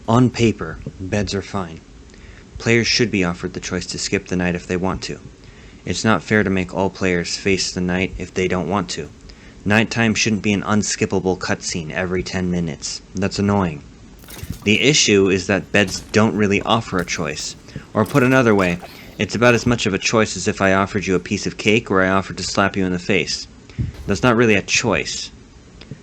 On paper, beds are fine. Players should be offered the choice to skip the night if they want to. It's not fair to make all players face the night if they don't want to. Nighttime shouldn't be an unskippable cutscene every 10 minutes. That's annoying. The issue is that beds don't really offer a choice. Or put another way, it's about as much of a choice as if I offered you a piece of cake or I offered to slap you in the face. That's not really a choice.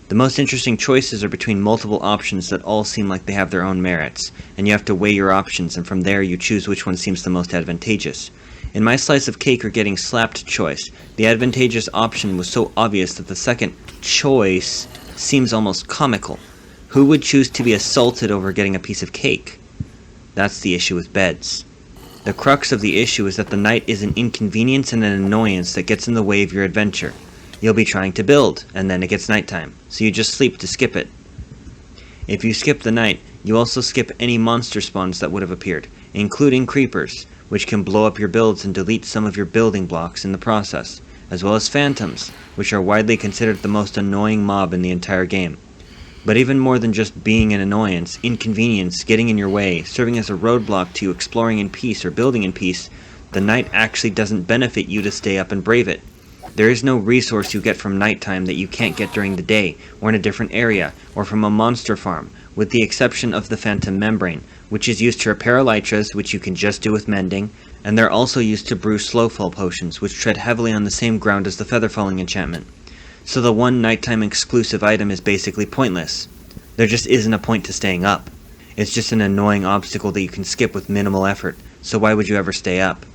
The most interesting choices are between multiple options that all seem like they have their own merits, and you have to weigh your options, and from there you choose which one seems the most advantageous. In my slice of cake or getting slapped choice, the advantageous option was so obvious that the second choice seems almost comical. Who would choose to be assaulted over getting a piece of cake? That's the issue with beds. The crux of the issue is that the night is an inconvenience and an annoyance that gets in the way of your adventure. You'll be trying to build, and then it gets nighttime, so you just sleep to skip it. If you skip the night, you also skip any monster spawns that would have appeared, including creepers, which can blow up your builds and delete some of your building blocks in the process, as well as phantoms, which are widely considered the most annoying mob in the entire game. But even more than just being an annoyance, inconvenience, getting in your way, serving as a roadblock to you exploring in peace or building in peace, the night actually doesn't benefit you to stay up and brave it. There is no resource you get from nighttime that you can't get during the day, or in a different area, or from a monster farm, with the exception of the phantom membrane, which is used to repair elytras, which you can just do with mending, and they're also used to brew slowfall potions, which tread heavily on the same ground as the featherfalling enchantment. So the one nighttime exclusive item is basically pointless. There just isn't a point to staying up. It's just an annoying obstacle that you can skip with minimal effort, so why would you ever stay up?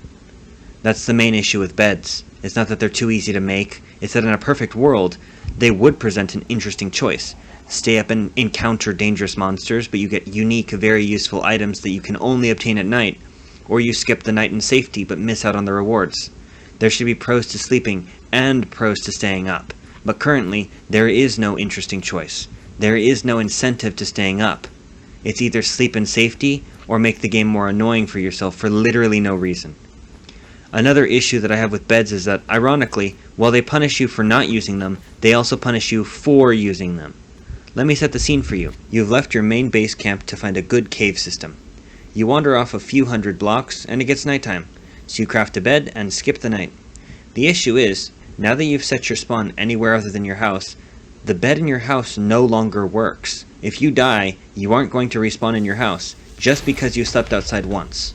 That's the main issue with beds. It's not that they're too easy to make, it's that in a perfect world, they would present an interesting choice. Stay up and encounter dangerous monsters, but you get unique, very useful items that you can only obtain at night, or you skip the night in safety but miss out on the rewards. There should be pros to sleeping and pros to staying up, but currently, there is no interesting choice. There is no incentive to staying up. It's either sleep in safety, or make the game more annoying for yourself for literally no reason. Another issue that I have with beds is that, ironically, while they punish you for not using them, they also punish you for using them. Let me set the scene for you. You've left your main base camp to find a good cave system. You wander off a few hundred blocks, and it gets nighttime, so you craft a bed and skip the night. The issue is, now that you've set your spawn anywhere other than your house, the bed in your house no longer works. If you die, you aren't going to respawn in your house, just because you slept outside once.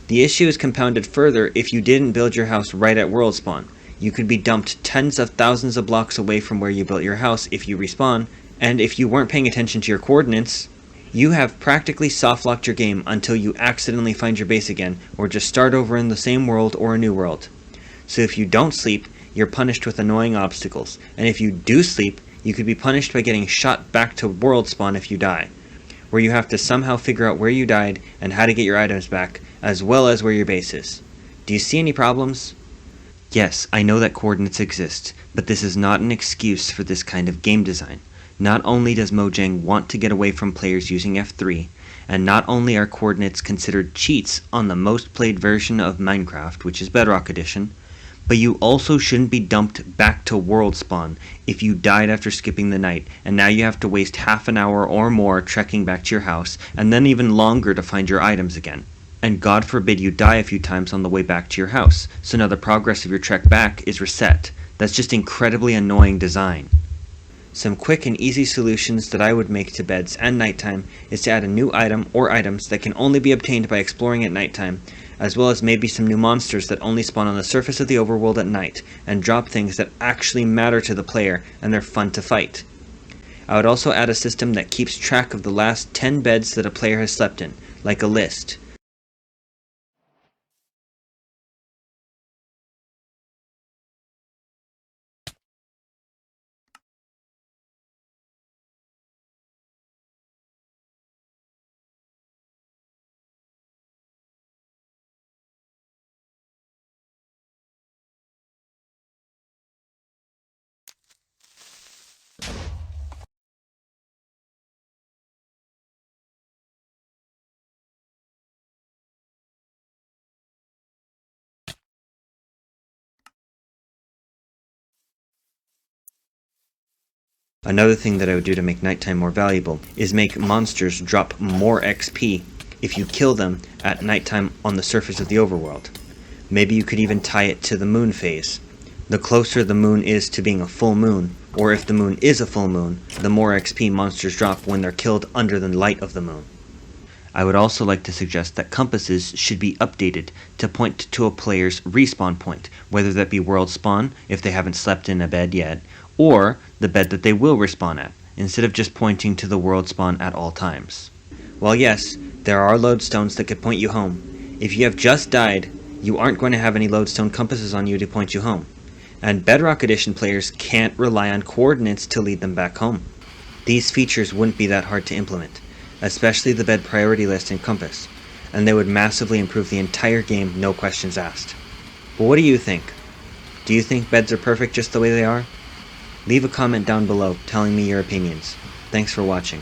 The issue is compounded further if you didn't build your house right at world spawn. You could be dumped tens of thousands of blocks away from where you built your house if you respawn, and if you weren't paying attention to your coordinates, you have practically soft-locked your game until you accidentally find your base again, or just start over in the same world or a new world. So if you don't sleep, you're punished with annoying obstacles, and if you do sleep, you could be punished by getting shot back to world spawn if you die, where you have to somehow figure out where you died and how to get your items back, as well as where your base is. Do you see any problems? Yes, I know that coordinates exist, but this is not an excuse for this kind of game design. Not only does Mojang want to get away from players using F3, and not only are coordinates considered cheats on the most played version of Minecraft, which is Bedrock Edition, but you also shouldn't be dumped back to world spawn if you died after skipping the night, and now you have to waste half an hour or more trekking back to your house, and then even longer to find your items again. And God forbid you die a few times on the way back to your house, so now the progress of your trek back is reset. That's just incredibly annoying design. Some quick and easy solutions that I would make to beds and nighttime is to add a new item or items that can only be obtained by exploring at nighttime, as well as maybe some new monsters that only spawn on the surface of the overworld at night, and drop things that actually matter to the player and they're fun to fight. I would also add a system that keeps track of the last 10 beds that a player has slept in, like a list. Another thing that I would do to make nighttime more valuable is make monsters drop more XP if you kill them at nighttime on the surface of the overworld. Maybe you could even tie it to the moon phase. The closer the moon is to being a full moon, or if the moon is a full moon, the more XP monsters drop when they're killed under the light of the moon. I would also like to suggest that compasses should be updated to point to a player's respawn point, whether that be world spawn if they haven't slept in a bed yet, or the bed that they will respawn at, instead of just pointing to the world spawn at all times. While yes, there are lodestones that could point you home, if you have just died, you aren't going to have any lodestone compasses on you to point you home. And Bedrock Edition players can't rely on coordinates to lead them back home. These features wouldn't be that hard to implement, especially the bed priority list and compass, and they would massively improve the entire game, no questions asked. But what do you think? Do you think beds are perfect just the way they are? Leave a comment down below telling me your opinions. Thanks for watching.